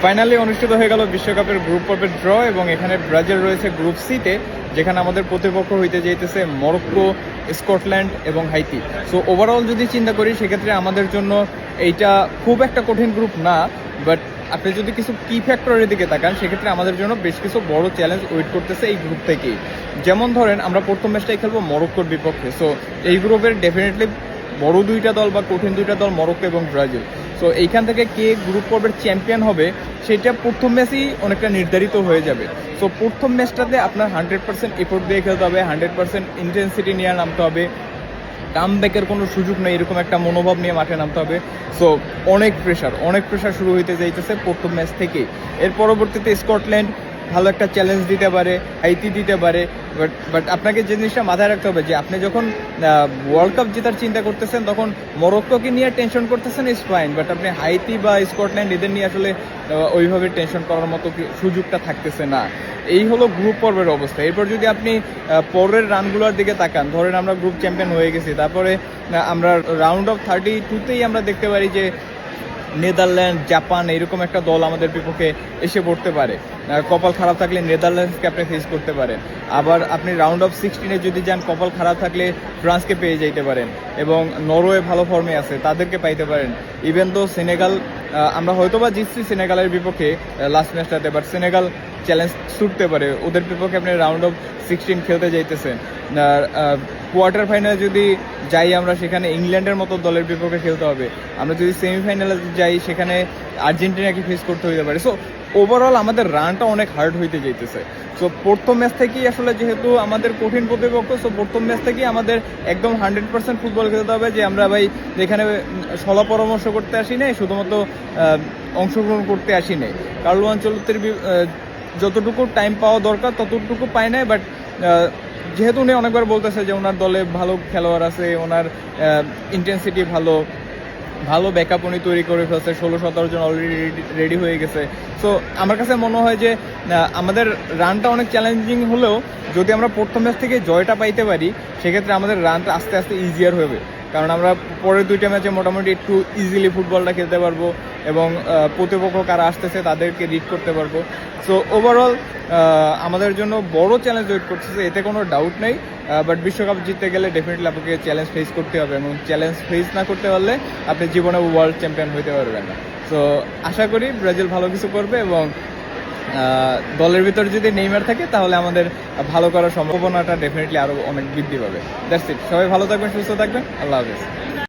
Finally অনুষ্ঠিত হয়ে গেল বিশ্বকাপের গ্রুপ পর্বের ড্র এবং এখানে ব্রাজিল রয়েছে গ্রুপ সিতে, যেখানে আমাদের প্রতিপক্ষ হইতে যাইতেছে মরক্কো, স্কটল্যান্ড এবং হাইতি। সো ওভারঅল যদি চিন্তা করি সেক্ষেত্রে আমাদের জন্য এইটা খুব একটা কঠিন গ্রুপ না, বাট আপনি যদি কিছু কি ফ্যাক্টরের দিকে তাকান সেক্ষেত্রে আমাদের জন্য বেশ কিছু বড় চ্যালেঞ্জ ওয়েট করতেছে এই গ্রুপ থেকেই। যেমন ধরেন আমরা প্রথম ম্যাচটাই খেলবো মরক্কোর বিপক্ষে। সো এই গ্রুপের ডেফিনেটলি বড় দুইটা দল বা কঠিন দুইটা দল মরক্কো এবং ব্রাজিল। সো এইখান থেকে কে গ্রুপ পর্বের চ্যাম্পিয়ন হবে সেটা প্রথম ম্যাচই অনেকটা নির্ধারিত হয়ে যাবে। সো প্রথম ম্যাচটাতে আপনার 100% এফোর্ট দিয়ে খেলতে হবে, 100% ইন্টেন্সিটি নিয়ে নামতে হবে, কামব্যাকের কোনো সুযোগ নেই এরকম একটা মনোভাব নিয়ে মাঠে নামতে হবে। সো অনেক প্রেশার শুরু হইতে যাইতেছে প্রথম ম্যাচ থেকেই। এর পরবর্তীতে স্কটল্যান্ড ভালো একটা চ্যালেঞ্জ দিতে পারে, হাইতি দিতে পারে, বাট আপনাকে যে জিনিসটা মাথায় রাখতে হবে যে আপনি যখন ওয়ার্ল্ড কাপ জেতার চিন্তা করতেছেন তখন মরক্কোকে নিয়ে টেনশন করতেছেন ইজ ফাইন, বাট আপনি হাইতি বা স্কটল্যান্ড এদের নিয়ে আসলে ওইভাবে টেনশন করার মতো সুযোগটা থাকতেছে না। এই হলো গ্রুপ পর্বের অবস্থা। এরপর যদি আপনি পরের রানগুলোর দিকে তাকান, ধরেন আমরা গ্রুপ চ্যাম্পিয়ন হয়ে গেছি, তারপরে আমরা রাউন্ড অফ 32তেই আমরা দেখতে পারি যে নেদারল্যান্ড, জাপান এরকম একটা দল আমাদের বিপক্ষে এসে পড়তে পারে। কপাল খারাপ থাকলে নেদারল্যান্ডসকে আপনি ফেস করতে পারেন। আবার আপনি রাউন্ড অফ 16-এ যদি যান, কপাল খারাপ থাকলে ফ্রান্সকে পেয়ে যাইতে পারেন এবং নরওয়ে ভালো ফর্মে আছে, তাদেরকে পাইতে পারেন। ইভেন তো সেনেগাল, আমরা হয়তোবা জিতছি সেনেগালের বিপক্ষে লাস্ট ম্যাচটাতে, বাট সেনেগাল চ্যালেঞ্জ ছুটতে পারে, ওদের বিপক্ষে আপনি রাউন্ড অফ 16 খেলতে যাইতেছেন। কোয়ার্টার ফাইনালে যদি যাই আমরা, সেখানে ইংল্যান্ডের মতো দলের বিপক্ষে খেলতে হবে। আমরা যদি সেমিফাইনালে যাই সেখানে আর্জেন্টিনাকে ফেস করতে হইতে পারে। সো ওভারঅল আমাদের রানটা অনেক হার্ড হইতে যাইতেছে। সো প্রথম ম্যাচ থেকেই আসলে যেহেতু আমাদের কঠিন প্রতিপক্ষ, সো প্রথম ম্যাচ থেকেই আমাদের একদম 100% ফুটবল খেলতে হবে, যে আমরা ভাই এখানে সলা পরামর্শ করতে আসি নাই, শুধুমাত্র অংশগ্রহণ করতে আসি নাই। কার্লো আনচেলত্তির যতটুকু টাইম পাওয়া দরকার ততটুকু পায় নাই, বাট যেহেতু উনি অনেকবার বলতেছে যে ওনার দলে ভালো খেলোয়াড় আছে, ওনার ইন্টেন্সিটি ভালো ব্যাকআপ উনি তৈরি করে ফেলছে, 16-17 জন অলরেডি রেডি হয়ে গেছে। সো আমার কাছে মনে হয় যে আমাদের রানটা অনেক চ্যালেঞ্জিং হলেও যদি আমরা প্রথম ম্যাচ থেকে জয়টা পাইতে পারি সেক্ষেত্রে আমাদের রানটা আস্তে আস্তে ইজিয়ার হবে, কারণ আমরা পরের দুইটা ম্যাচে মোটামুটি একটু ইজিলি ফুটবলটা খেলতে পারবো এবং প্রতিপক্ষ কারা আসতেছে তাদেরকে রিড করতে পারবো। সো ওভারঅল আমাদের জন্য বড় চ্যালেঞ্জ ওয়েট করতেছে, এতে কোনো ডাউট নেই। বাট বিশ্বকাপ জিততে গেলে ডেফিনেটলি আপনাকে চ্যালেঞ্জ ফেস করতে হবে, এবং চ্যালেঞ্জ ফেস না করতে পারলে আপনি জীবনে ওয়ার্ল্ড চ্যাম্পিয়ন হতে পারবেন না। সো আশা করি ব্রাজিল ভালো কিছু করবে, এবং দলের ভিতরে যদি নেইমার থাকে তাহলে আমাদের ভালো করার সম্ভাবনাটা ডেফিনেটলি আরও অনেক বৃদ্ধি পাবে। That's it. সবাই ভালো থাকবেন, সুস্থ থাকবেন। আল্লাহ হাফেজ।